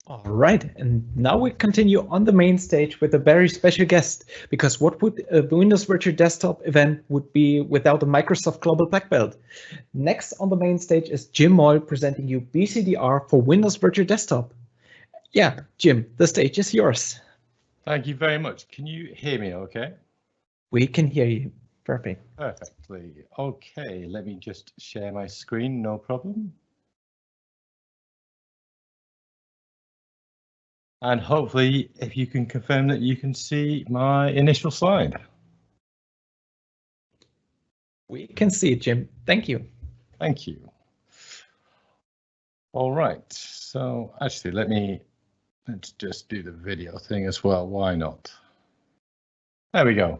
All right, and now we continue on the main stage with a very special guest, because what would a Windows Virtual Desktop event would be without a Microsoft Global Black Belt? Next on the main stage is Jim Moyle presenting you BCDR for Windows Virtual Desktop. Yeah, Jim, the stage is yours. Thank you very much. Can you hear me okay? We can hear you. Perfect. Perfectly. Okay, let me just share my screen, no problem. And hopefully, if you can confirm that you can see my initial slide. We can see it, Jim. Thank you. Thank you. All right, so actually, let's just do the video thing as well. Why not? There we go.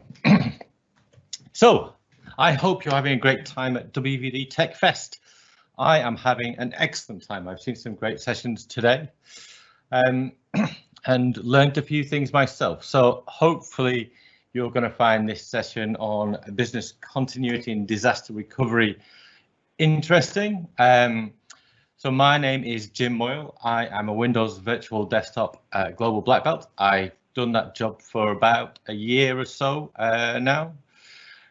So I hope you're having a great time at WVD Tech Fest. I am having an excellent time. I've seen some great sessions today. And learned a few things myself. So hopefully you're going to find this session on business continuity and disaster recovery interesting. So my name is Jim Moyle. I am a Windows Virtual Desktop Global Black Belt. I've done that job for about a year or so now.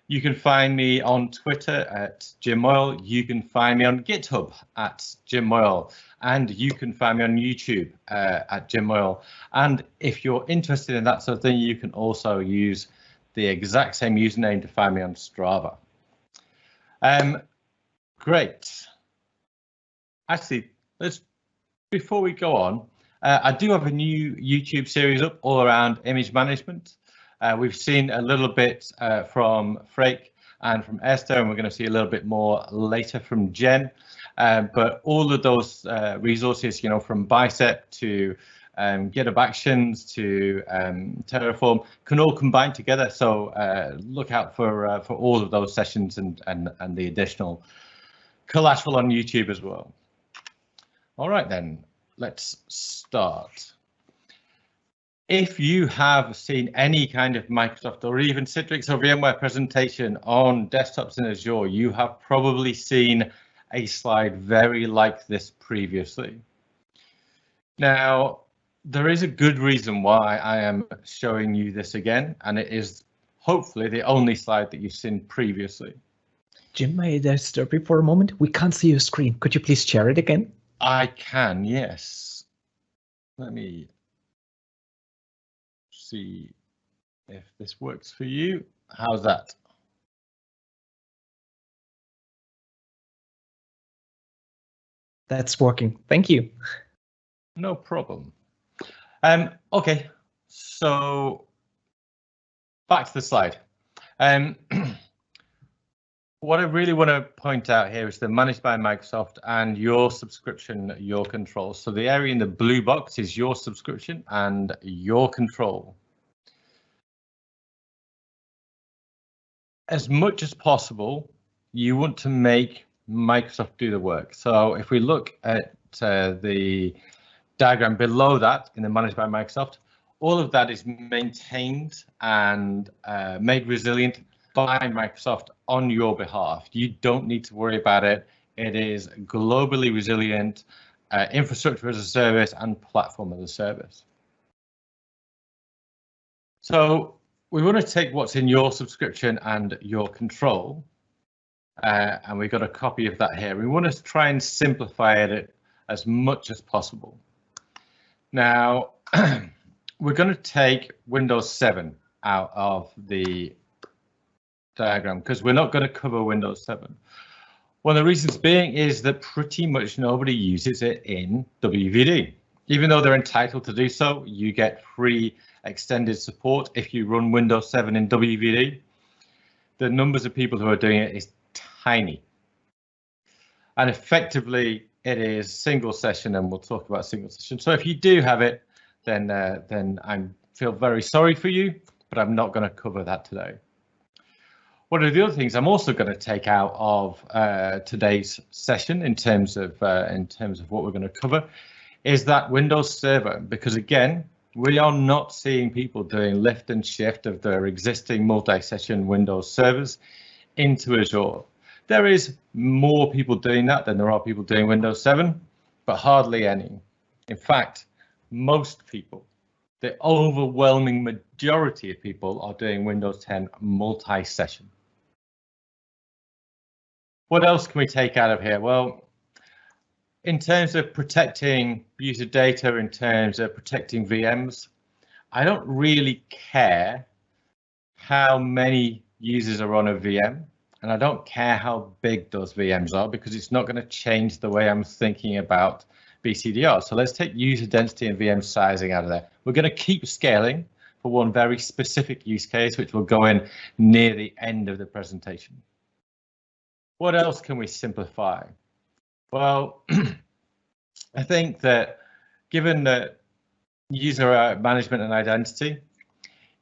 You can find me on Twitter at Jim Moyle. You can find me on GitHub at Jim Moyle. And you can find me on YouTube at Jim Moyle. And if you're interested in that sort of thing, you can also use the exact same username to find me on Strava. Great. Actually, before we go on, I do have a new YouTube series up all around image management. We've seen a little bit from Freek and from Esther, and we're going to see a little bit more later from Jen. But all of those resources, you know, from Bicep to GitHub Actions to Terraform, can all combine together. So look out for all of those sessions and the additional collateral on YouTube as well. All right, then let's start. If you have seen any kind of Microsoft or even Citrix or VMware presentation on desktops in Azure, you have probably seen a slide very like this previously. Now, there is a good reason why I am showing you this again, and it is hopefully the only slide that you've seen previously. Jim, may I disturb you for a moment? We can't see your screen. Could you please share it again? I can, yes. Let me see if this works for you. How's that? That's working. Thank you. No problem. Okay, so back to the slide. What I really want to point out here is the managed by Microsoft and your subscription, your control. So the area in the blue box is your subscription and your control. As much as possible, you want to make Microsoft do the work. So if we look at the diagram below that in the managed by Microsoft, all of that is maintained and made resilient by Microsoft on your behalf. You don't need to worry about it. It is globally resilient, infrastructure as a service and platform as a service. So we want to take what's in your subscription and your control, and we've got a copy of that here. We want to try and simplify it as much as possible. Now, we're going to take Windows 7 out of the diagram because we're not going to cover Windows 7. One of the reasons being is that pretty much nobody uses it in WVD. Even though they're entitled to do so, you get free extended support if you run Windows 7 in WVD. The numbers of people who are doing it is tiny. And effectively, it is single session, and we'll talk about single session. So if you do have it, then I feel very sorry for you, but I'm not going to cover that today. One of the other things I'm also going to take out of today's session in terms of what we're going to cover is that Windows Server, because again, we are not seeing people doing lift and shift of their existing multi-session Windows servers into Azure. There is more people doing that than there are people doing Windows 7, but hardly any. In fact, most people, the overwhelming majority of people are doing Windows 10 multi-session. What else can we take out of here? Well, in terms of protecting user data, in terms of protecting VMs, I don't really care how many users are on a VM, and I don't care how big those VMs are, because it's not going to change the way I'm thinking about BCDR. So let's take user density and VM sizing out of there. We're going to keep scaling for one very specific use case, which will go in near the end of the presentation. What else can we simplify? Well, I think that given that user management and identity,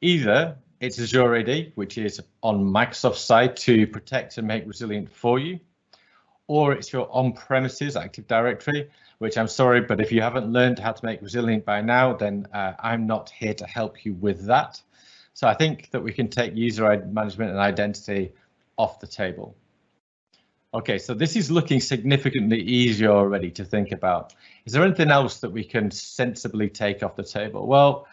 either it's Azure AD, which is on Microsoft's side to protect and make resilient for you, or it's your on-premises Active Directory, which I'm sorry, but if you haven't learned how to make resilient by now, then I'm not here to help you with that. So I think that we can take user management and identity off the table. Okay, so this is looking significantly easier already to think about. Is there anything else that we can sensibly take off the table? Well,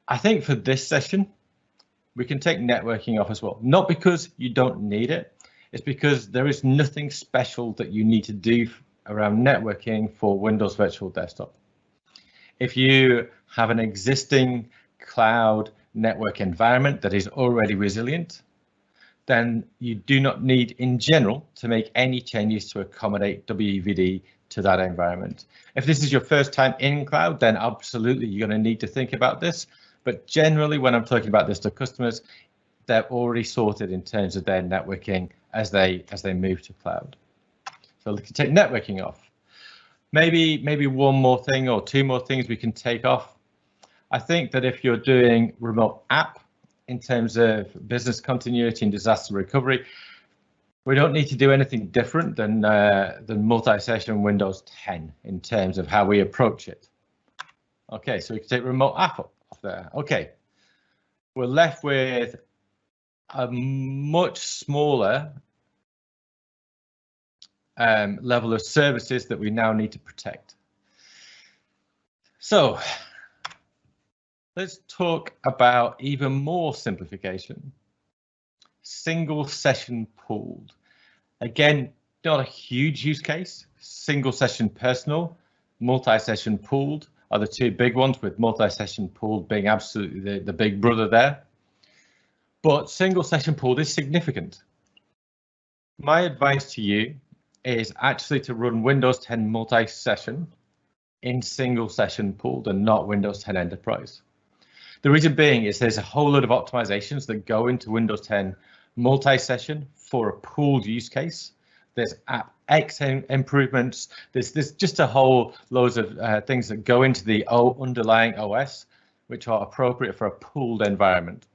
I think for this session, we can take networking off as well. Not because you don't need it, it's because there is nothing special that you need to do around networking for Windows Virtual Desktop. If you have an existing cloud network environment that is already resilient, then you do not need in general to make any changes to accommodate WVD to that environment. If this is your first time in cloud, then absolutely you're going to need to think about this. But generally, when I'm talking about this to customers, they're already sorted in terms of their networking as they move to cloud. So we can take networking off. Maybe one more thing or two more things we can take off. I think that if you're doing remote app in terms of business continuity and disaster recovery, we don't need to do anything different than multi-session Windows 10 in terms of how we approach it. Okay, so we can take remote app off there. Okay, we're left with a much smaller level of services that we now need to protect. So let's talk about even more simplification. Single session pooled. Again, not a huge use case. Single session personal, multi-session pooled are the two big ones, with multi-session pooled being absolutely the big brother there. But single session pooled is significant. My advice to you is actually to run Windows 10 multi-session in single session pooled and not Windows 10 Enterprise. The reason being is there's a whole lot of optimizations that go into Windows 10 multi-session for a pooled use case. There's app X improvements. There's just a whole loads of things that go into the underlying OS, which are appropriate for a pooled environment.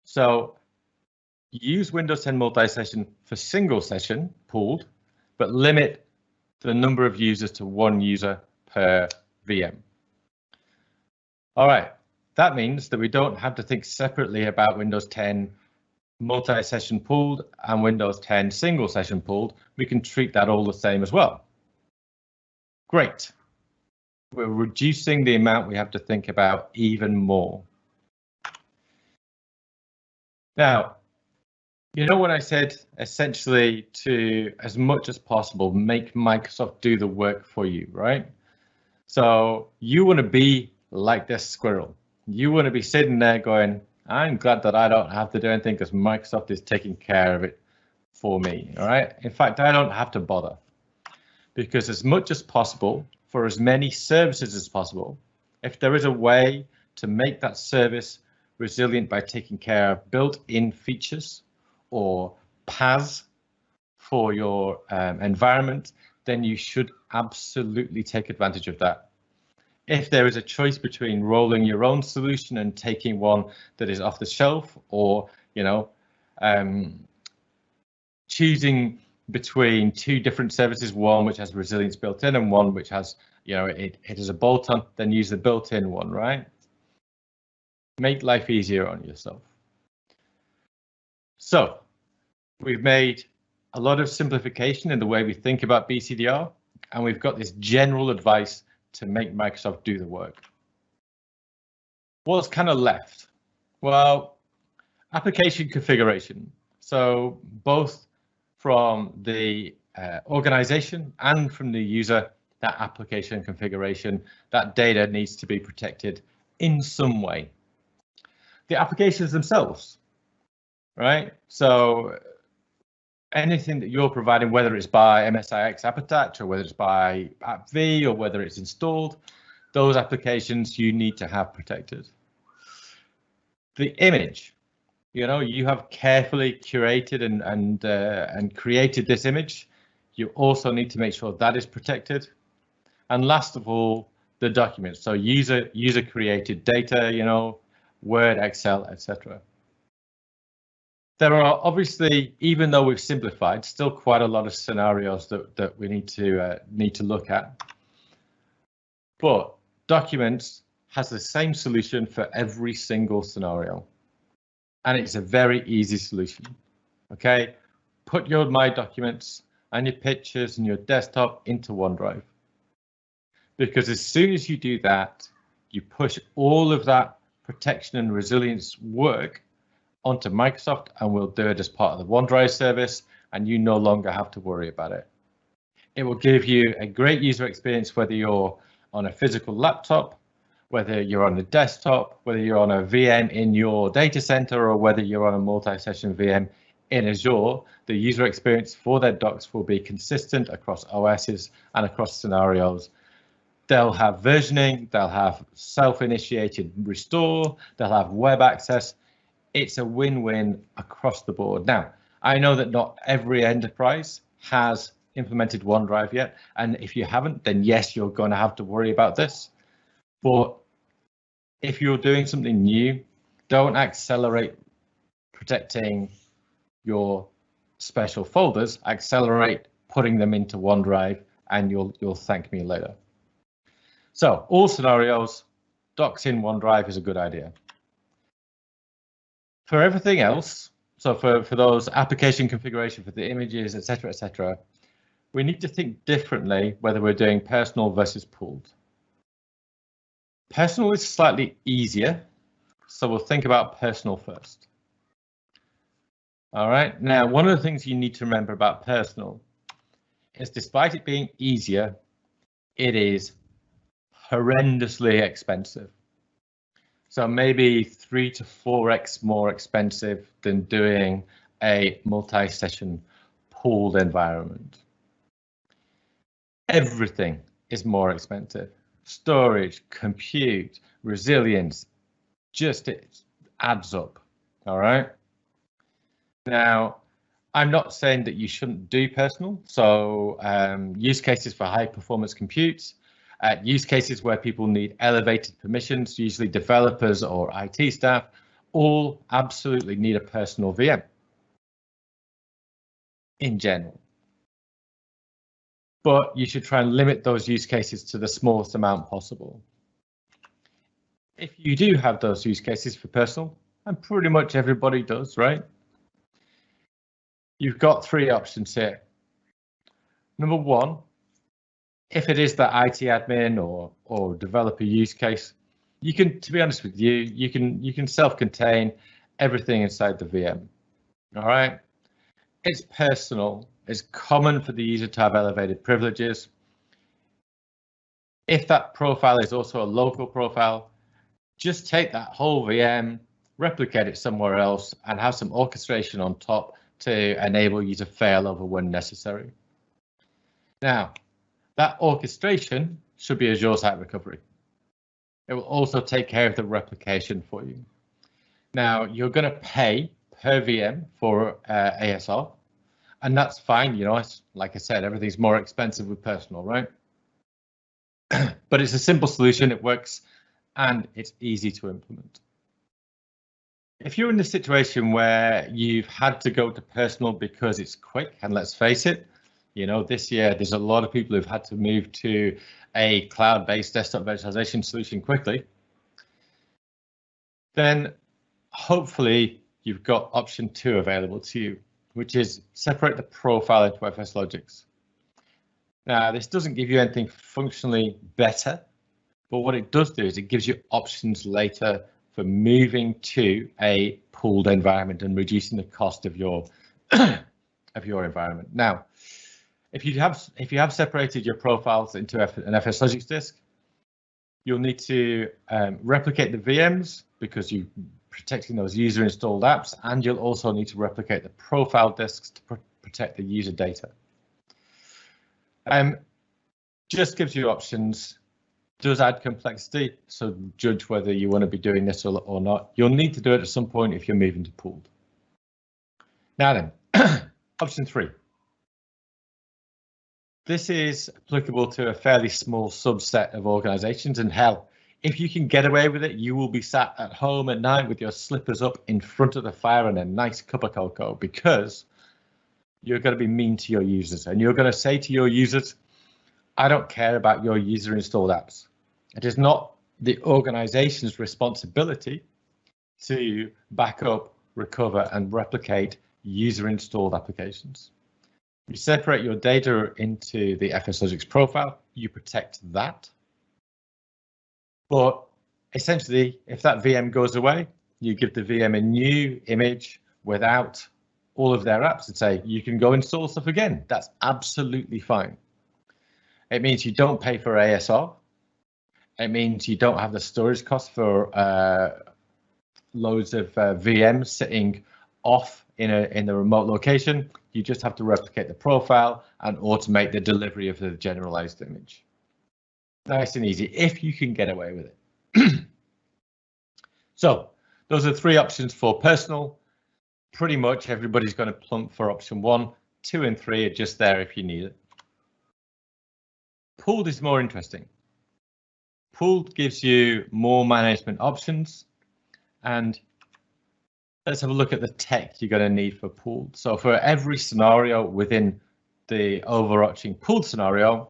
So use Windows 10 multi-session for single session pooled, but limit the number of users to one user per VM. All right, that means that we don't have to think separately about Windows 10 multi-session pooled and Windows 10 single session pooled. We can treat that all the same as well. Great. We're reducing the amount we have to think about even more. Now, you know when I said essentially to, as much as possible, make Microsoft do the work for you, right? So you want to be like this squirrel. You want to be sitting there going, I'm glad that I don't have to do anything because Microsoft is taking care of it for me, all right? In fact, I don't have to bother, because as much as possible, for as many services as possible, if there is a way to make that service resilient by taking care of built-in features or paths for your environment, then you should absolutely take advantage of that. If there is a choice between rolling your own solution and taking one that is off the shelf, or choosing between two different services, one which has resilience built in and one which has, it is a bolt-on, then use the built-in one, right? Make life easier on yourself. So we've made a lot of simplification in the way we think about BCDR, and we've got this general advice to make Microsoft do the work. What's kind of left? Well, application configuration. So both from the organization and from the user, that application configuration, that data needs to be protected in some way. The applications themselves, right? So anything that you're providing, whether it's by MSIX app attach or whether it's by AppV or whether it's installed, those applications you need to have protected. The image, you know, you have carefully curated and created this image. You also need to make sure that is protected. And last of all, the documents. So user created data, you know, Word, Excel, etc. There are obviously, even though we've simplified, still quite a lot of scenarios that we need to look at. But documents has the same solution for every single scenario, and it's a very easy solution. Okay, put your My Documents and your pictures and your desktop into OneDrive, because as soon as you do that, you push all of that protection and resilience work onto Microsoft, and we'll do it as part of the OneDrive service, and you no longer have to worry about it. It will give you a great user experience, whether you're on a physical laptop, whether you're on a desktop, whether you're on a VM in your data center, or whether you're on a multi-session VM in Azure. The user experience for their docs will be consistent across OSs and across scenarios. They'll have versioning, they'll have self-initiated restore, they'll have web access. It's a win-win across the board. Now, I know that not every enterprise has implemented OneDrive yet, and if you haven't, then yes, you're going to have to worry about this. But if you're doing something new, don't accelerate protecting your special folders, accelerate putting them into OneDrive, and you'll thank me later. So all scenarios, docs in OneDrive is a good idea. For everything else, so for those application configuration, for the images, etc., we need to think differently whether we're doing personal versus pooled. Personal is slightly easier, so we'll think about personal first. All right, now one of the things you need to remember about personal is, despite it being easier, it is horrendously expensive. So maybe 3 to 4x more expensive than doing a multi-session pooled environment. Everything is more expensive. Storage, compute, resilience, just it adds up. All right. Now, I'm not saying that you shouldn't do personal. So use cases for high performance compute, use cases where people need elevated permissions, usually developers or IT staff, all absolutely need a personal VM in general. But you should try and limit those use cases to the smallest amount possible. If you do have those use cases for personal, and pretty much everybody does, right? You've got 3 options here. Number 1, if it is the IT admin or developer use case, you can, to be honest with you, you can self-contain everything inside the VM. All right, it's personal. It's common for the user to have elevated privileges. If that profile is also a local profile, just take that whole VM, replicate it somewhere else, and have some orchestration on top to enable you to fail over when necessary. Now, that orchestration should be Azure Site Recovery. It will also take care of the replication for you. Now, you're going to pay per VM for ASR, and that's fine. You know, it's, like I said, everything's more expensive with personal, right? But it's a simple solution. It works, and it's easy to implement. If you're in the situation where you've had to go to personal because it's quick, and let's face it, you know, this year there's a lot of people who've had to move to a cloud-based desktop virtualization solution quickly, then hopefully you've got option 2 available to you, which is separate the profile into FSLogix. Now, this doesn't give you anything functionally better, but what it does do is it gives you options later for moving to a pooled environment and reducing the cost of your environment. Now, if you have separated your profiles into an FSLogix disk, you'll need to replicate the VMs because you're protecting those user installed apps, and you'll also need to replicate the profile disks to protect the user data. Just gives you options, does add complexity, so judge whether you want to be doing this or not. You'll need to do it at some point if you're moving to pooled. Now then, option 3. This is applicable to a fairly small subset of organizations, and hell, if you can get away with it, you will be sat at home at night with your slippers up in front of the fire and a nice cup of cocoa, because you're going to be mean to your users and you're going to say to your users, I don't care about your user installed apps. It is not the organization's responsibility to back up, recover and replicate user installed applications. You separate your data into the FSLogix profile, you protect that. But essentially, if that VM goes away, you give the VM a new image without all of their apps and say, you can go install stuff again. That's absolutely fine. It means you don't pay for ASR. It means you don't have the storage cost for loads of VMs sitting off in the remote location. You just have to replicate the profile and automate the delivery of the generalized image. Nice and easy if you can get away with it. So those are 3 options for personal. Pretty much everybody's going to plump for option 1, 2 and 3 are just there if you need it. Pooled is more interesting. Pooled gives you more management options, and let's have a look at the tech you're going to need for pooled. So for every scenario within the overarching pooled scenario,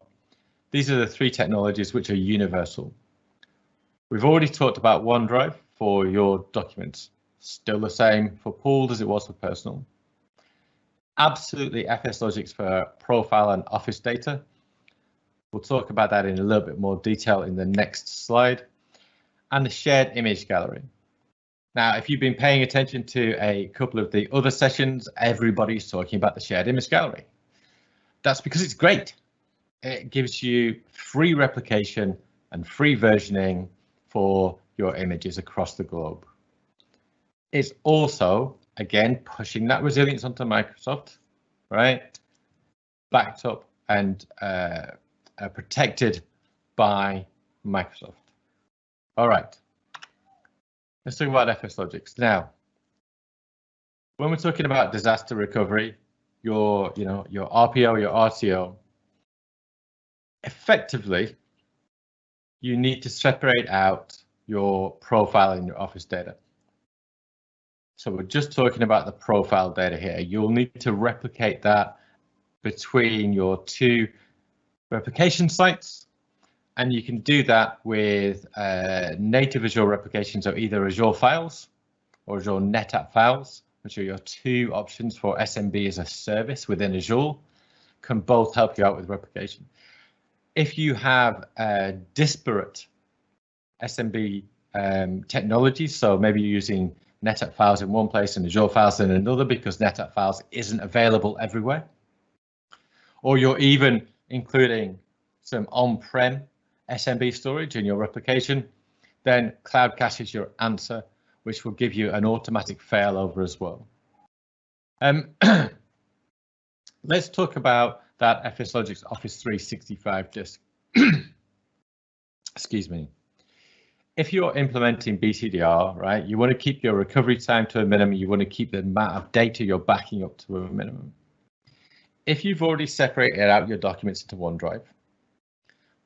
these are the 3 technologies which are universal. We've already talked about OneDrive for your documents. Still the same for pooled as it was for personal. Absolutely FSLogix for profile and office data. We'll talk about that in a little bit more detail in the next slide. And the shared image gallery. Now, if you've been paying attention to a couple of the other sessions, everybody's talking about the shared image gallery. That's because it's great. It gives you free replication and free versioning for your images across the globe. It's also, again, pushing that resilience onto Microsoft, right? Backed up and protected by Microsoft. All right, let's talk about FSLogix. Now, when we're talking about disaster recovery, your RPO, your RTO, effectively, you need to separate out your profile and your office data. So we're just talking about the profile data here. You'll need to replicate that between your 2 replication sites, and you can do that with native Azure replications of either Azure Files or Azure NetApp Files, which are your 2 options for SMB as a service within Azure, can both help you out with replication. If you have disparate SMB technologies, so maybe you're using NetApp Files in one place and Azure Files in another because NetApp Files isn't available everywhere, or you're even including some on-prem SMB storage in your replication, then Cloud Cache is your answer, which will give you an automatic failover as well. Let's talk about that FSLogix Office 365 disk. Excuse me. If you're implementing BCDR, right, you want to keep your recovery time to a minimum. You want to keep the amount of data you're backing up to a minimum. If you've already separated out your documents into OneDrive,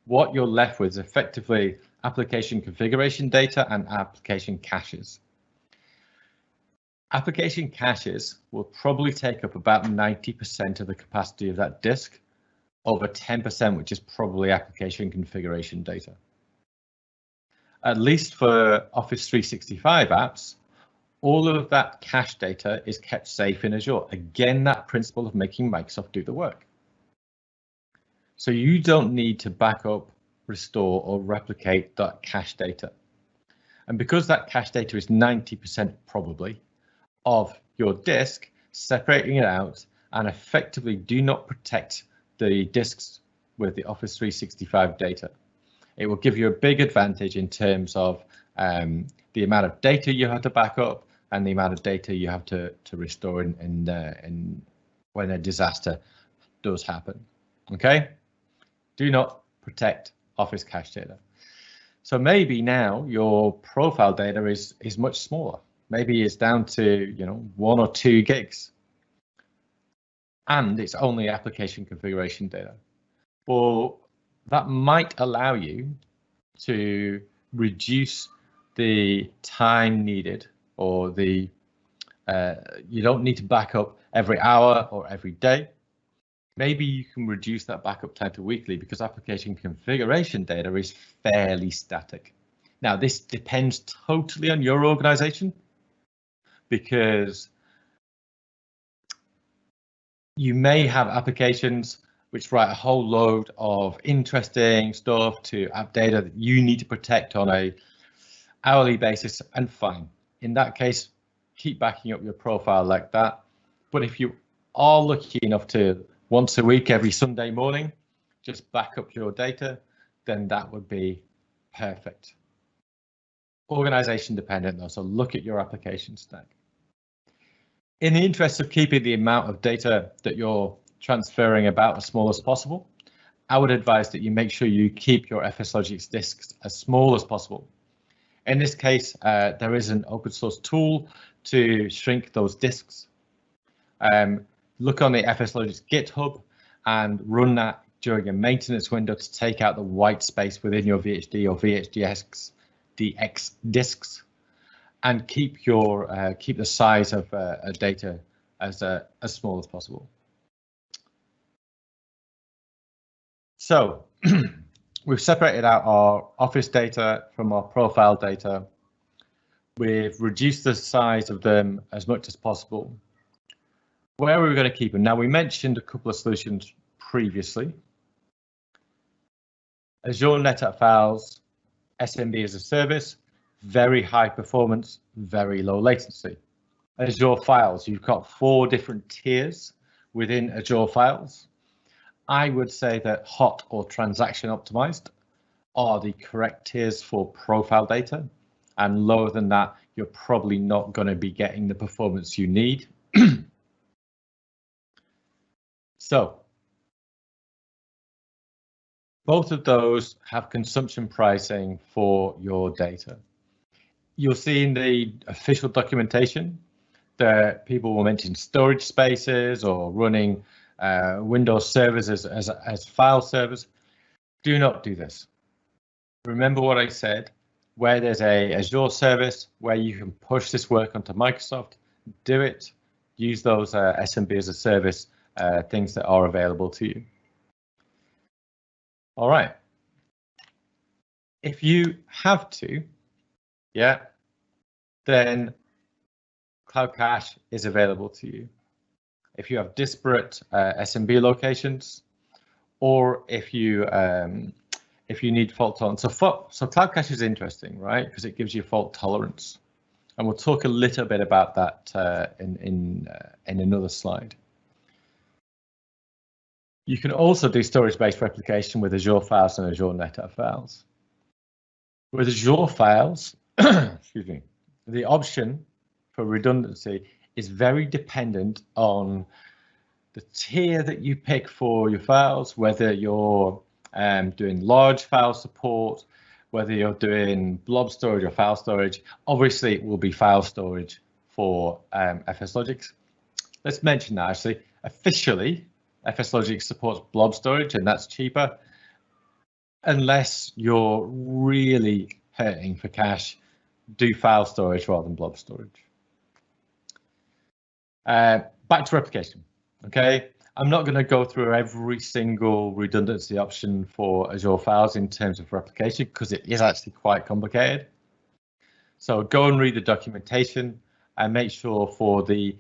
what you're left with is effectively application configuration data and application caches. Application caches will probably take up about 90% of the capacity of that disk, over 10%, which is probably application configuration data. At least for Office 365 apps, all of that cache data is kept safe in Azure. Again, that principle of making Microsoft do the work. So you don't need to back up, restore, or replicate that cache data. And because that cache data is 90% probably of your disk, separating it out and effectively do not protect the disks with the Office 365 data. It will give you a big advantage in terms of the amount of data you have to back up and the amount of data you have to restore in when a disaster does happen. Okay, do not protect Office cache data. So maybe now your profile data is much smaller. Maybe it's down to 1 or 2 gigs, and it's only application configuration data. Well, that might allow you to reduce the time needed, or the you don't need to back up every hour or every day. Maybe you can reduce that backup time to weekly, because application configuration data is fairly static. Now, this depends totally on your organization, because you may have applications which write a whole load of interesting stuff to app data that you need to protect on a hourly basis, and fine. In that case, keep backing up your profile like that. But if you are lucky enough to once a week, every Sunday morning, just back up your data, then that would be perfect. Organization dependent though, so look at your application stack. In the interest of keeping the amount of data that you're transferring about as small as possible, I would advise that you make sure you keep your FSLogix disks as small as possible. In this case, there is an open source tool to shrink those disks. Look on the FSLogix GitHub and run that during a maintenance window to take out the white space within your VHD or VHDX disks, and keep your keep the size of data as small as possible. So we've separated out our Office data from our profile data. We've reduced the size of them as much as possible. Where are we going to keep them? Now, we mentioned a couple of solutions previously. Azure NetApp Files, SMB as a service, very high performance, very low latency. Azure Files, you've got 4 different tiers within Azure Files. I would say that hot or transaction optimized are the correct tiers for profile data, and lower than that, you're probably not going to be getting the performance you need. So both of those have consumption pricing for your data. You'll see in the official documentation that people will mention storage spaces or running Windows servers as file servers. Do not do this. Remember what I said, where there's a Azure service where you can push this work onto Microsoft, do it. Use those SMB as a service things that are available to you. All right. If you have to, then Cloud Cache is available to you. If you have disparate SMB locations, or if you need fault tolerance. So Cloud Cache is interesting, right? Because it gives you fault tolerance, and we'll talk a little bit about that in another slide. You can also do storage-based replication with Azure Files and Azure NetApp Files. With Azure Files, excuse me, the option for redundancy is very dependent on the tier that you pick for your files, whether you're doing large file support, whether you're doing blob storage or file storage. Obviously, it will be file storage for FSLogix. Let's mention that actually. Officially, FSLogix supports blob storage, and that's cheaper. Unless you're really hurting for cache, do file storage rather than blob storage. Back to replication. Okay, I'm not going to go through every single redundancy option for Azure Files in terms of replication, because it is actually quite complicated. So go and read the documentation and make sure for the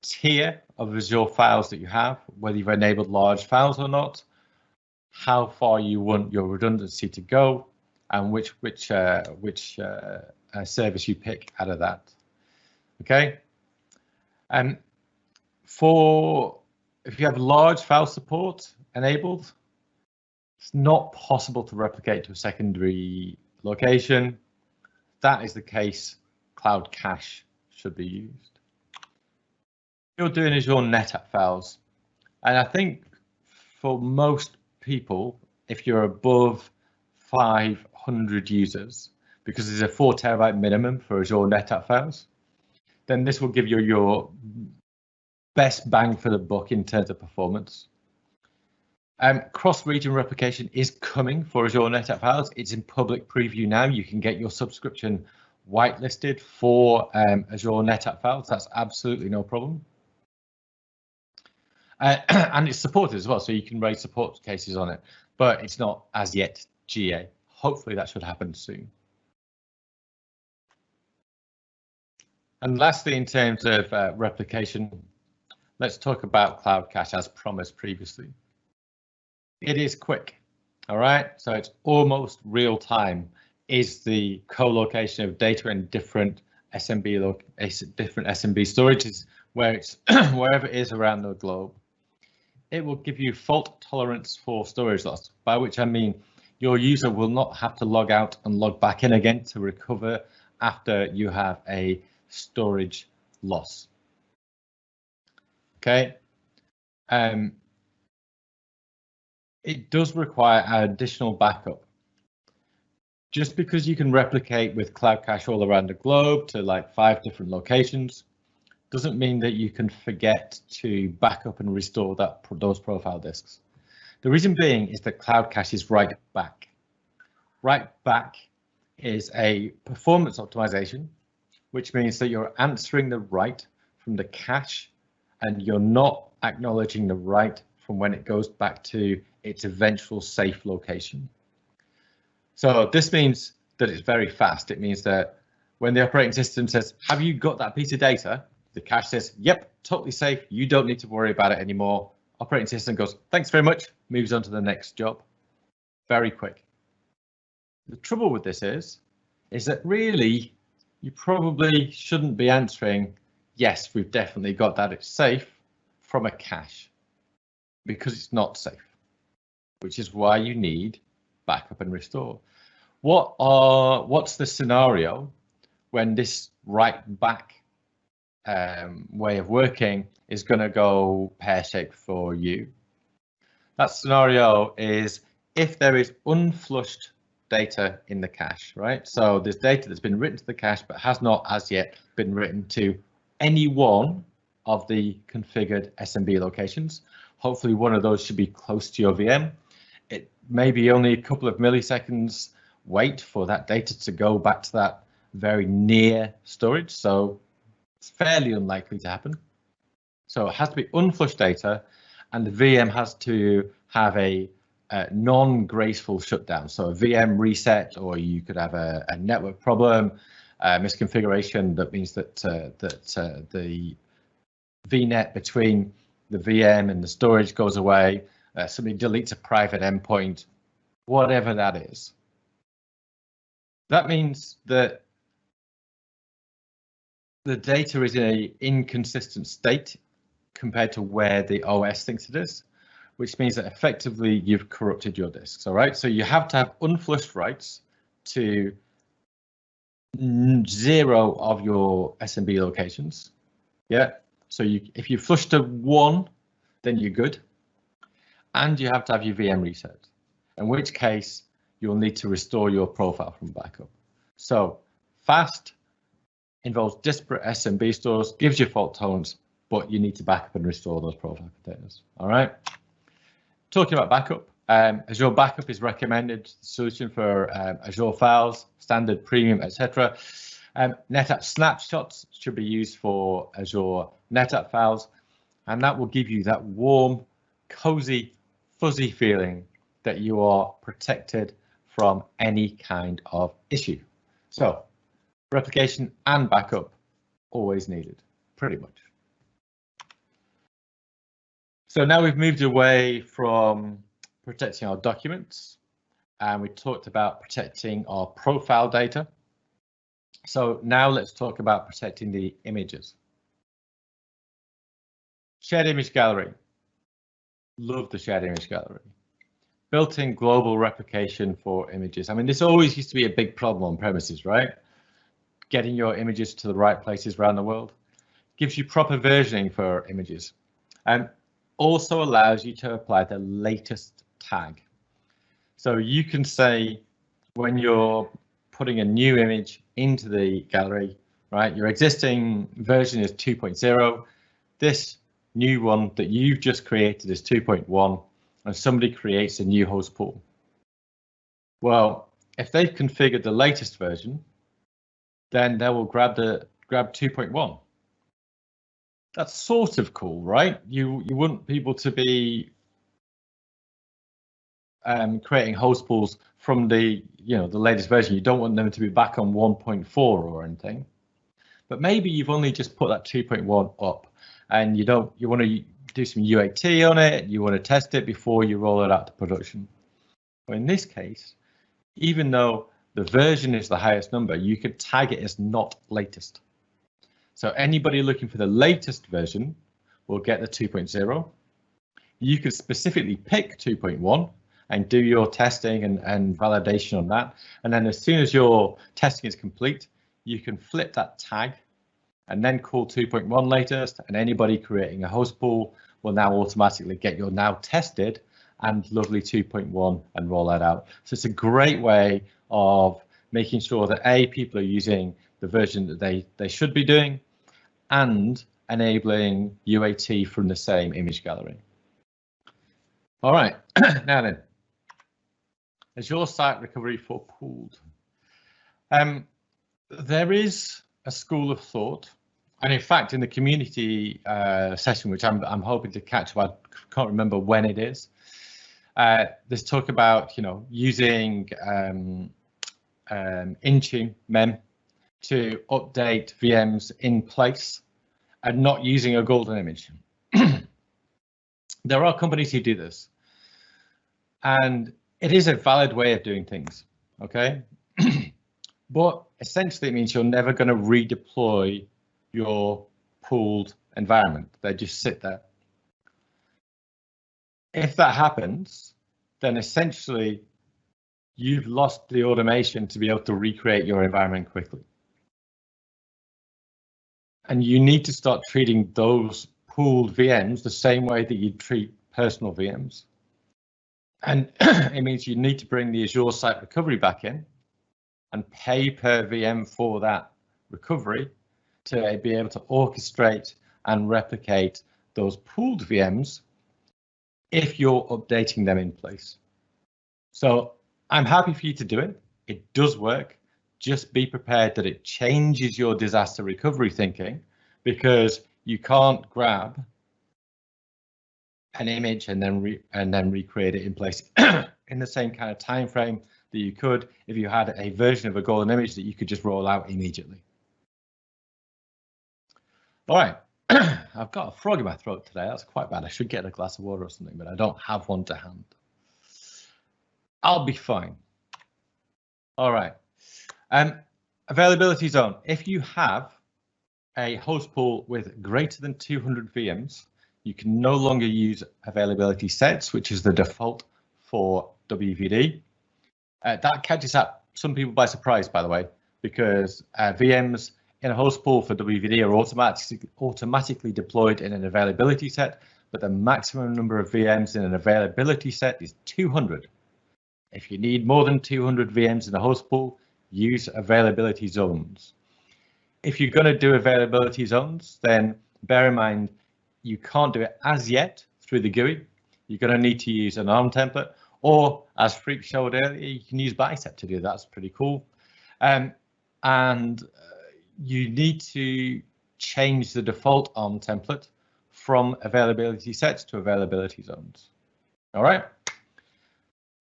tier of Azure Files that you have, whether you've enabled large files or not, how far you want your redundancy to go, and which service you pick out of that. Okay. If you have large file support enabled, it's not possible to replicate to a secondary location. If that is the case, Cloud Cache should be used. You're doing Azure NetApp Files, and I think for most people, if you're above 500 users, because there's a 4 terabyte minimum for Azure NetApp Files, then this will give you your best bang for the buck in terms of performance. Cross-region replication is coming for Azure NetApp Files. It's in public preview now. You can get your subscription whitelisted for Azure NetApp Files. That's absolutely no problem. And it's supported as well, so you can raise support cases on it, but it's not as yet GA. Hopefully that should happen soon. And lastly, in terms of replication, let's talk about Cloud Cache as promised previously. It is quick, all right? So it's almost real time is the co-location of data in different SMB storages where it's wherever it is around the globe. It will give you fault tolerance for storage loss, by which I mean your user will not have to log out and log back in again to recover after you have a storage loss. Okay. It does require additional backup. Just because you can replicate with Cloud Cache all around the globe to like 5 different locations doesn't mean that you can forget to back up and restore those profile disks. The reason being is that Cloud Cache is write back. Write back is a performance optimization, which means that you're answering the write from the cache and you're not acknowledging the write from when it goes back to its eventual safe location. So this means that it's very fast. It means that when the operating system says, have you got that piece of data? The cache says, yep, totally safe. You don't need to worry about it anymore. Operating system goes, thanks very much, moves on to the next job. Very quick. The trouble with this is that really, you probably shouldn't be answering, yes, we've definitely got that, it's safe, from a cache, because it's not safe, which is why you need backup and restore. What's the scenario when this write back way of working is going to go pear-shaped for you? That scenario is if there is unflushed data in the cache, right? So there's data that's been written to the cache but has not as yet been written to any one of the configured SMB locations. Hopefully one of those should be close to your VM. It may be only a couple of milliseconds wait for that data to go back to that very near storage, so it's fairly unlikely to happen. So it has to be unflushed data, and the VM has to have a non-graceful shutdown. So a VM reset, or you could have a network problem, misconfiguration that means that the VNet between the VM and the storage goes away. Somebody deletes a private endpoint, whatever that is. That means that the data is in an inconsistent state compared to where the OS thinks it is, which means that effectively you've corrupted your disks. All right, so you have to have unflushed writes to 0 of your SMB locations. Yeah, so if you flush to 1, then you're good. And you have to have your VM reset, in which case you'll need to restore your profile from backup. So fast involves disparate SMB stores, gives you fault tolerance, but you need to back up and restore those profile containers. All right. Talking about backup, Azure Backup is recommended solution for Azure Files, Standard, Premium, etc. NetApp Snapshots should be used for Azure NetApp Files, and that will give you that warm, cozy, fuzzy feeling that you are protected from any kind of issue. So replication and backup always needed, pretty much. So now we've moved away from protecting our documents, and we talked about protecting our profile data. So now let's talk about protecting the images. Shared image gallery. Love the shared image gallery. Built-in global replication for images. I mean, this always used to be a big problem on premises, right? Getting your images to the right places around the world. Gives you proper versioning for images, and also allows you to apply the latest tag. So you can say when you're putting a new image into the gallery, right, your existing version is 2.0. This new one that you've just created is 2.1, and somebody creates a new host pool. Well, if they've configured the latest version, then they will grab 2.1. That's sort of cool, right? You want people to be creating host pools from the latest version. You don't want them to be back on 1.4 or anything. But maybe you've only just put that 2.1 up, and you want to do some UAT on it. You want to test it before you roll it out to production. But in this case, even though the version is the highest number, you could tag it as not latest. So anybody looking for the latest version will get the 2.0. You could specifically pick 2.1 and do your testing and validation on that. And then as soon as your testing is complete, you can flip that tag and then call 2.1 latest, and anybody creating a host pool will now automatically get your now tested and lovely 2.1 and roll that out. So it's a great way of making sure that people are using the version that they should be doing, and enabling UAT from the same image gallery. All right, now then, Azure Site Recovery for pooled. There is a school of thought, and in fact, in the community session, which I'm hoping to catch, I can't remember when it is. There's talk about using Intune mem to update VMs in place and not using a golden image. There are companies who do this, and it is a valid way of doing things, okay? But essentially it means you're never going to redeploy your pooled environment. They just sit there. If that happens, then essentially you've lost the automation to be able to recreate your environment quickly. And you need to start treating those pooled VMs the same way that you treat personal VMs. And it means you need to bring the Azure Site Recovery back in and pay per VM for that recovery to be able to orchestrate and replicate those pooled VMs if you're updating them in place. So I'm happy for you to do it. It does work. Just be prepared that it changes your disaster recovery thinking, because you can't grab an image and then recreate it in place in the same kind of time frame that you could if you had a version of a golden image that you could just roll out immediately. All right, I've got a frog in my throat today. That's quite bad. I should get a glass of water or something, but I don't have one to hand. I'll be fine. All right. Availability zone. If you have a host pool with greater than 200 VMs, you can no longer use availability sets, which is the default for WVD. That catches up some people by surprise, by the way, because VMs in a host pool for WVD are automatically deployed in an availability set, but the maximum number of VMs in an availability set is 200. If you need more than 200 VMs in a host pool, use availability zones. If you're going to do availability zones, then bear in mind you can't do it as yet through the GUI. You're going to need to use an ARM template, or as Freak showed earlier, you can use Bicep to do that. That's pretty cool. And you need to change the default ARM template from availability sets to availability zones. All right.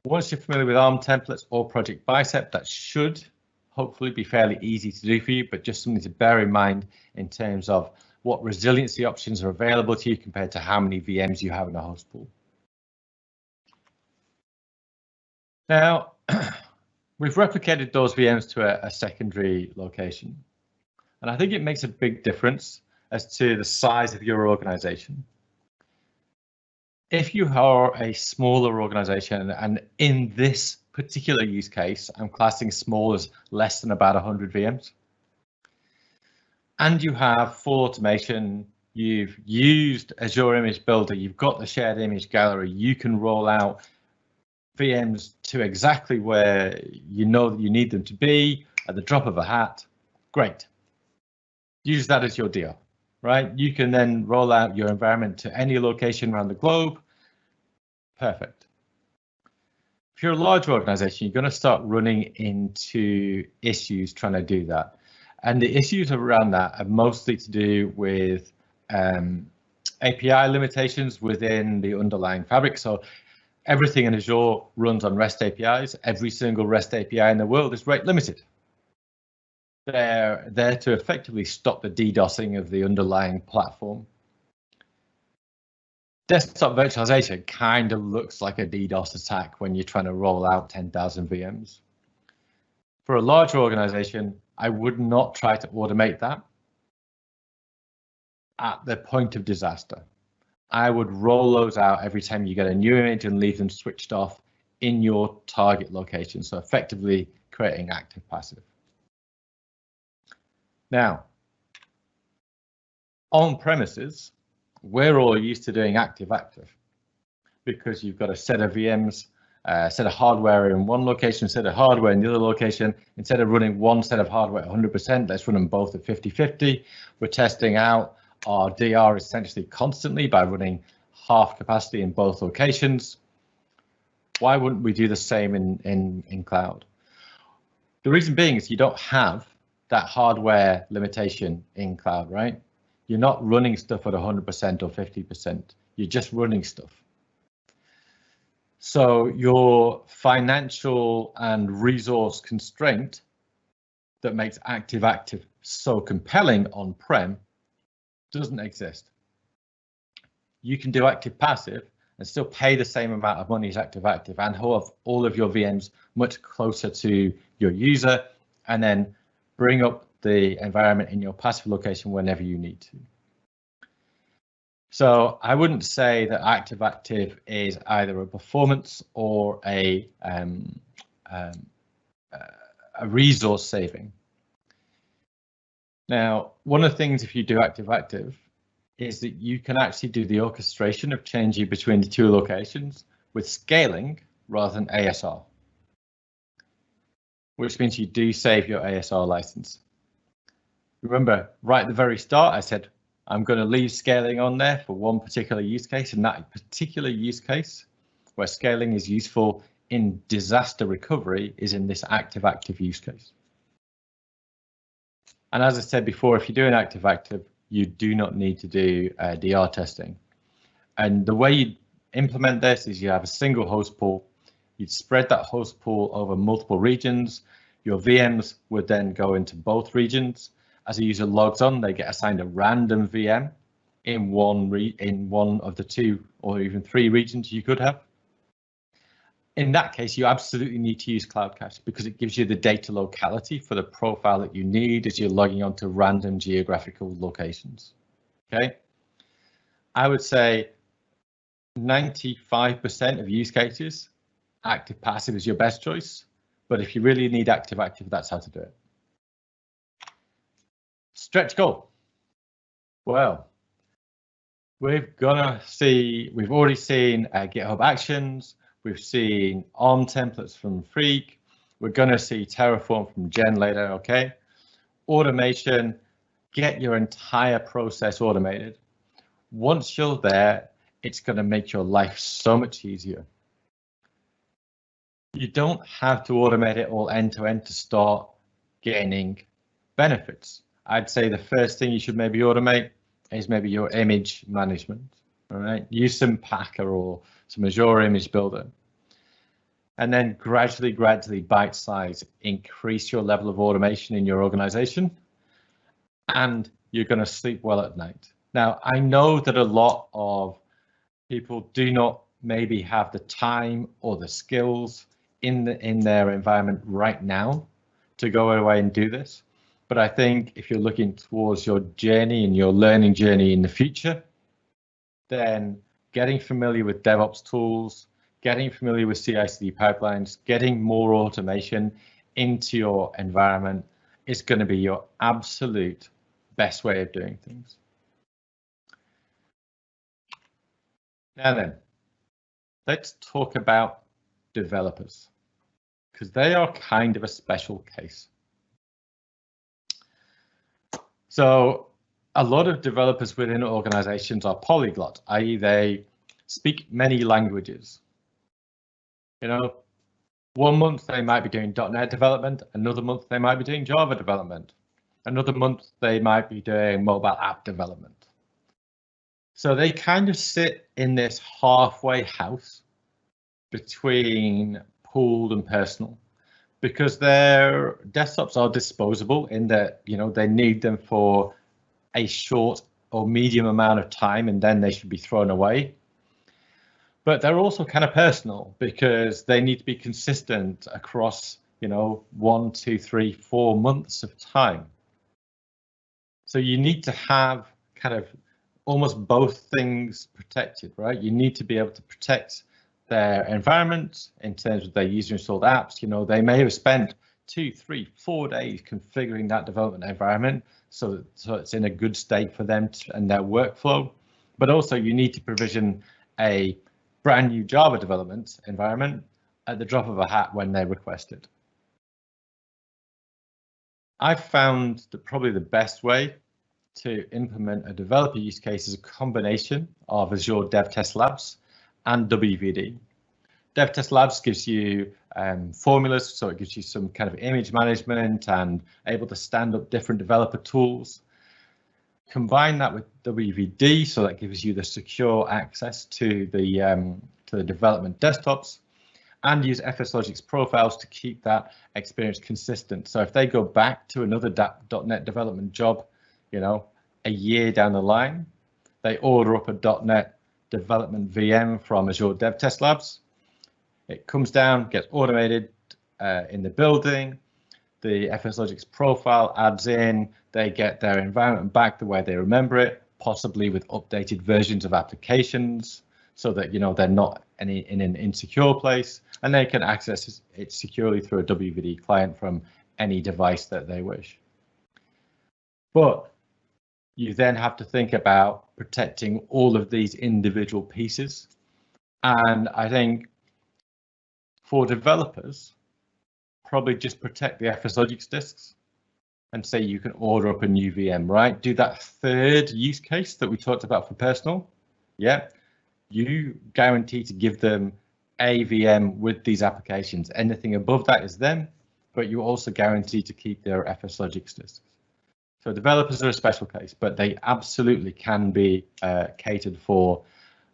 Once you're familiar with ARM templates or Project Bicep, that should hopefully be fairly easy to do for you, but just something to bear in mind in terms of what resiliency options are available to you compared to how many VMs you have in a host pool. Now, we've replicated those VMs to a secondary location, and I think it makes a big difference as to the size of your organization. If you are a smaller organization, and in this particular use case, I'm classing small as less than about 100 VMs, and you have full automation, you've used Azure Image Builder, you've got the shared image gallery, you can roll out VMs to exactly where you know that you need them to be at the drop of a hat. Great. Use that as your DR, right? You can then roll out your environment to any location around the globe. Perfect. If you're a large organization, you're going to start running into issues trying to do that. And the issues around that are mostly to do with API limitations within the underlying fabric. So everything in Azure runs on REST APIs. Every single REST API in the world is rate limited. They're there to effectively stop the DDoSing of the underlying platform. Desktop virtualization kind of looks like a DDoS attack when you're trying to roll out 10,000 VMs. For a larger organization, I would not try to automate that at the point of disaster. I would roll those out every time you get a new image and leave them switched off in your target location. So effectively creating active passive. Now, on premises, we're all used to doing active active because you've got a set of VMs, a set of hardware in one location, a set of hardware in the other location. Instead of running one set of hardware at 100%, let's run them both at 50-50. We're testing out our DR essentially constantly by running half capacity in both locations. Why wouldn't we do the same in cloud? The reason being is you don't have that hardware limitation in cloud, right? You're not running stuff at 100% or 50%. You're just running stuff. So your financial and resource constraint that makes active-active so compelling on-prem doesn't exist. You can do active-passive and still pay the same amount of money as active-active and have all of your VMs much closer to your user, and then bring up the environment in your passive location whenever you need to. So I wouldn't say that active-active is either a performance or a resource saving. Now, one of the things if you do active-active is that you can actually do the orchestration of changing between the two locations with scaling rather than ASR, which means you do save your ASR license. Remember, right at the very start, I said, I'm going to leave scaling on there for one particular use case, and that particular use case where scaling is useful in disaster recovery is in this active-active use case. And as I said before, if you're doing active-active, you do not need to do DR testing. And the way you implement this is you have a single host pool. You'd spread that host pool over multiple regions. Your VMs would then go into both regions. As a user logs on, they get assigned a random VM in one of the two or even three regions you could have. In that case, you absolutely need to use Cloud Cache because it gives you the data locality for the profile that you need as you're logging onto random geographical locations. Okay, I would say 95% of use cases, active passive is your best choice. But if you really need active active, that's how to do it. Stretch goal. Well, we've already seen GitHub Actions. We've seen ARM templates from Freak. We're going to see Terraform from Jen later, okay? Automation, get your entire process automated. Once you're there, it's going to make your life so much easier. You don't have to automate it all end to end to start gaining benefits. I'd say the first thing you should maybe automate is maybe your image management. All right, use some Packer or some Azure Image Builder. And then gradually bite size, increase your level of automation in your organization, and you're going to sleep well at night. Now, I know that a lot of people do not maybe have the time or the skills in their environment right now to go away and do this. But I think if you're looking towards your journey and your learning journey in the future, then getting familiar with DevOps tools, getting familiar with CI/CD pipelines, getting more automation into your environment is going to be your absolute best way of doing things. Now then, let's talk about developers, because they are kind of a special case. So a lot of developers within organizations are polyglot, i.e. they speak many languages. You know, one month they might be doing .NET development, another month they might be doing Java development, another month they might be doing mobile app development. So they kind of sit in this halfway house between pooled and personal, because their desktops are disposable in that, you know, they need them for a short or medium amount of time and then they should be thrown away. But they're also kind of personal because they need to be consistent across, you know, 1, 2, 3, 4 months of time. So you need to have kind of almost both things protected, right? You need to be able to protect their environment in terms of their user installed apps. You know, they may have spent 2, 3, 4 days configuring that development environment so it's in a good state for them and their workflow. But also you need to provision a brand new Java development environment at the drop of a hat when they request it. I've found that probably the best way to implement a developer use case is a combination of Azure DevTest Labs and WVD. DevTest Labs gives you formulas, so it gives you some kind of image management and able to stand up different developer tools. Combine that with WVD, so that gives you the secure access to the development desktops, and use FSLogix profiles to keep that experience consistent. So if they go back to another .NET development job, you know, a year down the line, they order up a .NET development VM from Azure DevTest Labs. It comes down, gets automated in the building. The FSLogix profile adds in, they get their environment back the way they remember it, possibly with updated versions of applications so that, you know, they're not in an insecure place, and they can access it securely through a WVD client from any device that they wish. But you then have to think about protecting all of these individual pieces. And I think for developers, probably just protect the FSLogix disks and say you can order up a new VM, right? Do that third use case that we talked about for personal. Yeah, you guarantee to give them a VM with these applications. Anything above that is them, but you also guarantee to keep their FSLogix disks. So developers are a special case, but they absolutely can be catered for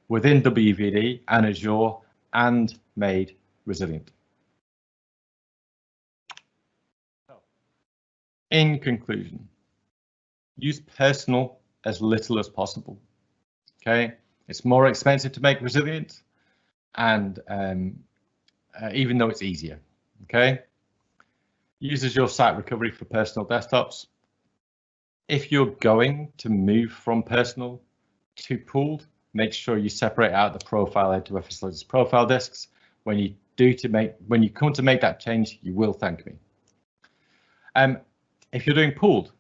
within WVD and Azure and made resilient. So, in conclusion, use personal as little as possible. Okay, it's more expensive to make resilient, and even though it's easier. Okay, use Azure Site Recovery for personal desktops. If you're going to move from personal to pooled, make sure you separate out the profile into FSLogix profile disks. When you come to make that change, you will thank me. If you're doing pooled,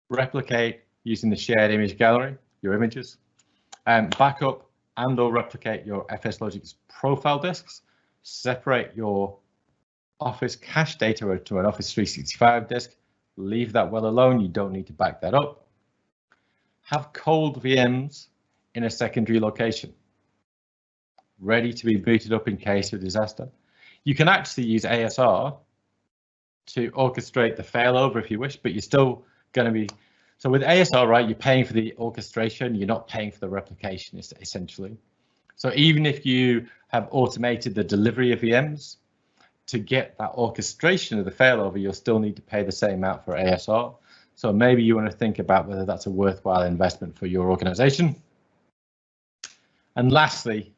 replicate using the shared image gallery, your images, backup and/or replicate your FSLogix profile disks. Separate your Office cache data to an Office 365 disk. Leave that well alone, you don't need to back that up. Have cold VMs in a secondary location, ready to be booted up in case of disaster. You can actually use ASR to orchestrate the failover if you wish, but you're still going to be, so with ASR, right, you're paying for the orchestration, you're not paying for the replication essentially. So even if you have automated the delivery of VMs, to get that orchestration of the failover, you'll still need to pay the same amount for ASR. So maybe you want to think about whether that's a worthwhile investment for your organization. And lastly,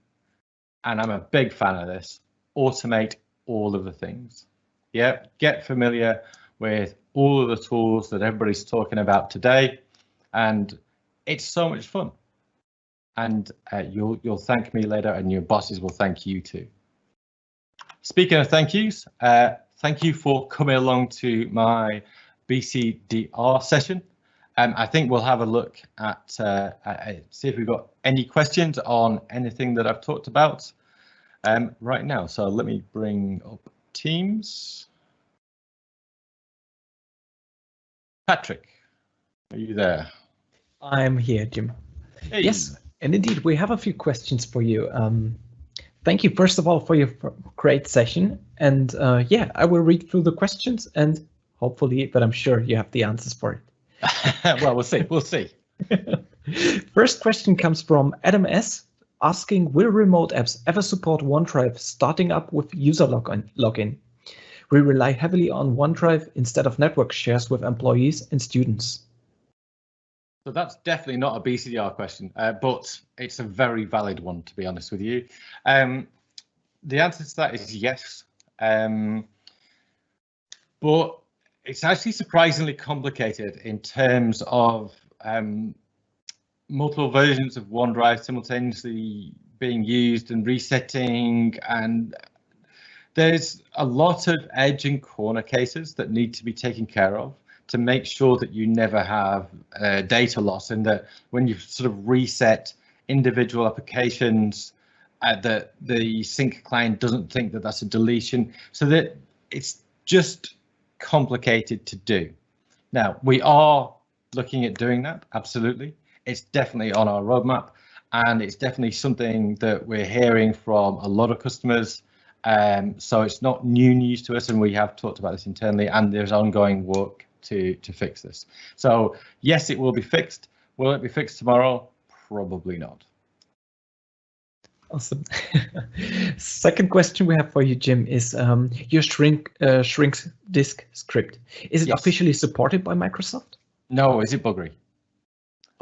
and I'm a big fan of this, automate all of the things. Yeah, get familiar with all of the tools that everybody's talking about today, and it's so much fun. And you'll thank me later, and your bosses will thank you too. Speaking of thank yous, thank you for coming along to my BCDR session. I think we'll have a look at see if we've got any questions on anything that I've talked about right now. So let me bring up Teams. Patrick, are you there? I'm here, Jim. Hey. Yes, and indeed, we have a few questions for you. Thank you, first of all, for your great session. And yeah, I will read through the questions and hopefully, but I'm sure you have the answers for it. Well, we'll see. We'll see. First question comes from Adam S. asking, will remote apps ever support OneDrive starting up with user login? We rely heavily on OneDrive instead of network shares with employees and students. So that's definitely not a BCDR question, but it's a very valid one, to be honest with you. The answer to that is yes, but it's actually surprisingly complicated in terms of multiple versions of OneDrive simultaneously being used and resetting, and there's a lot of edge and corner cases that need to be taken care of to make sure that you never have data loss, and that when you sort of reset individual applications, that the sync client doesn't think that that's a deletion, so that it's just complicated to do. Now, we are looking at doing that, absolutely. It's definitely on our roadmap, and it's definitely something that we're hearing from a lot of customers. So it's not new news to us, and we have talked about this internally, and there's ongoing work to fix this. So yes, it will be fixed. Will it be fixed tomorrow? Probably not. Awesome. Second question we have for you, Jim, is your shrinks disk script. Is it officially supported by Microsoft? No, is it buggery?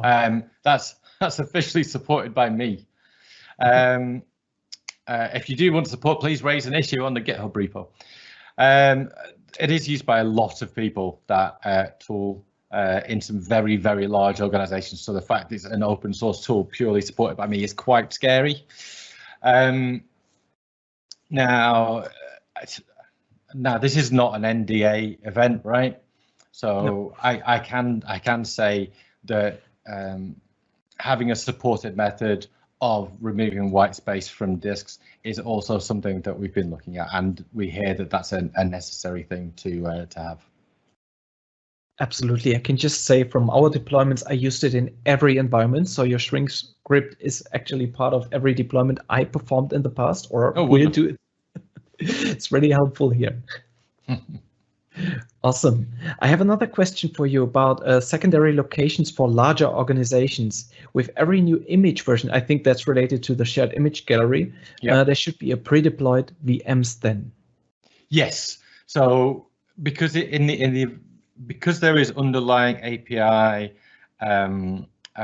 Oh. That's officially supported by me. If you do want support, please raise an issue on the GitHub repo. It is used by a lot of people, that tool, in some very, very large organizations. So the fact it's an open source tool purely supported by me is quite scary. Now this is not an NDA event, right? So no. I can say that having a supported method of removing white space from disks is also something that we've been looking at, and we hear that that's a necessary thing to have. Absolutely. I can just say from our deployments, I used it in every environment. So your shrink script is actually part of every deployment I performed in the past, or will do it. It's really helpful here. Awesome. I have another question for you about secondary locations for larger organizations. With every new image version, I think that's related to the shared image gallery. Yep. There should be a pre-deployed VMs then. Yes. So because because there is underlying API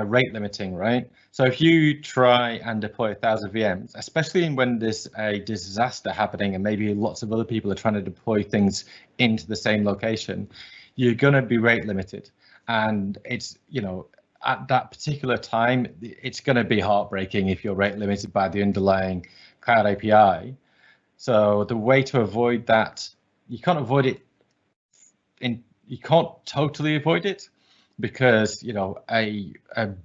rate limiting, right? So if you try and deploy 1,000 VMs, especially when there's a disaster happening and maybe lots of other people are trying to deploy things into the same location, you're going to be rate limited. And it's, you know, at that particular time, it's going to be heartbreaking if you're rate limited by the underlying cloud API. So the way to avoid that, you can't avoid it you can't totally avoid it, because, you know, a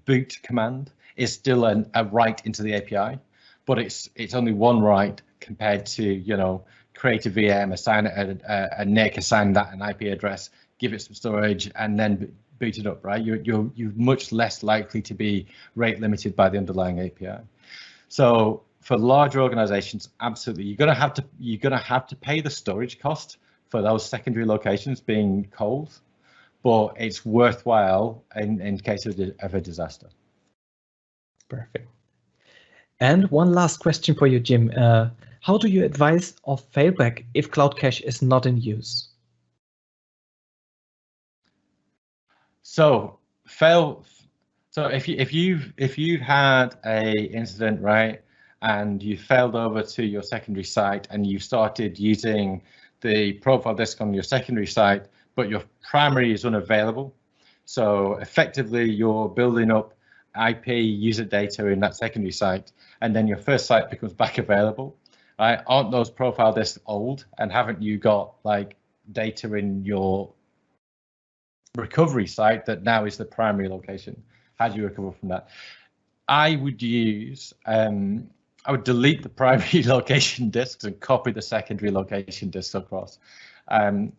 boot command is still a write into the API, but it's only one write compared to, you know, create a VM, assign it a NIC, assign that an IP address, give it some storage, and then boot it up, right? You're much less likely to be rate limited by the underlying API. So for larger organizations, absolutely, you're gonna have to pay the storage cost for those secondary locations being cold, but it's worthwhile in case of a disaster. Perfect. And one last question for you, Jim. How do you advise of failback if Cloud Cache is not in use? So if you've had a incident, right, and you failed over to your secondary site and you started using the profile disk on your secondary site, but your primary is unavailable. So effectively you're building up IP user data in that secondary site, and then your first site becomes back available. Right? Aren't those profile disks old, and haven't you got like data in your recovery site that now is the primary location? How do you recover from that? I would use, I would delete the primary location disks and copy the secondary location disks across. And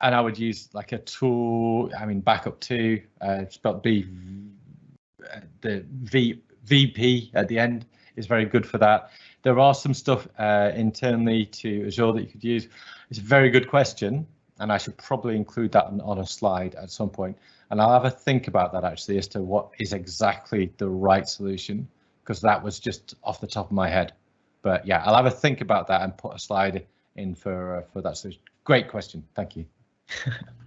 I would use like a tool, I mean, backup to, spelled B, the VP at the end is very good for that. There are some stuff internally to Azure that you could use. It's a very good question, and I should probably include that on a slide at some point. And I'll have a think about that actually as to what is exactly the right solution, because that was just off the top of my head. But yeah, I'll have a think about that and put a slide in for that solution. Great question. Thank you.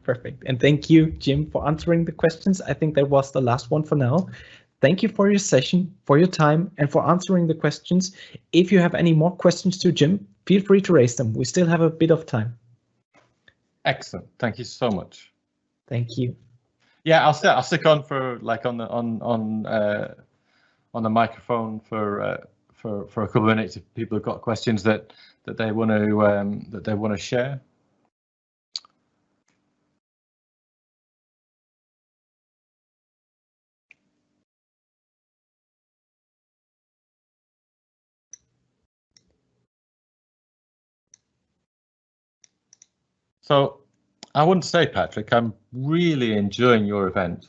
Perfect. And thank you, Jim, for answering the questions. I think that was the last one for now. Thank you for your session, for your time, and for answering the questions. If you have any more questions to Jim, feel free to raise them. We still have a bit of time. Excellent. Thank you so much. Thank you. Yeah, I'll stick on for like on the microphone for a couple of minutes if people have got questions that they want to share. So I want to say, Patrick, I'm really enjoying your event.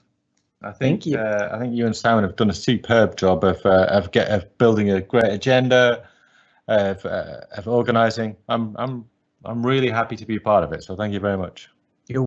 I think you and Simon have done a superb job of building a great agenda, of organising. I'm really happy to be part of it. So thank you very much.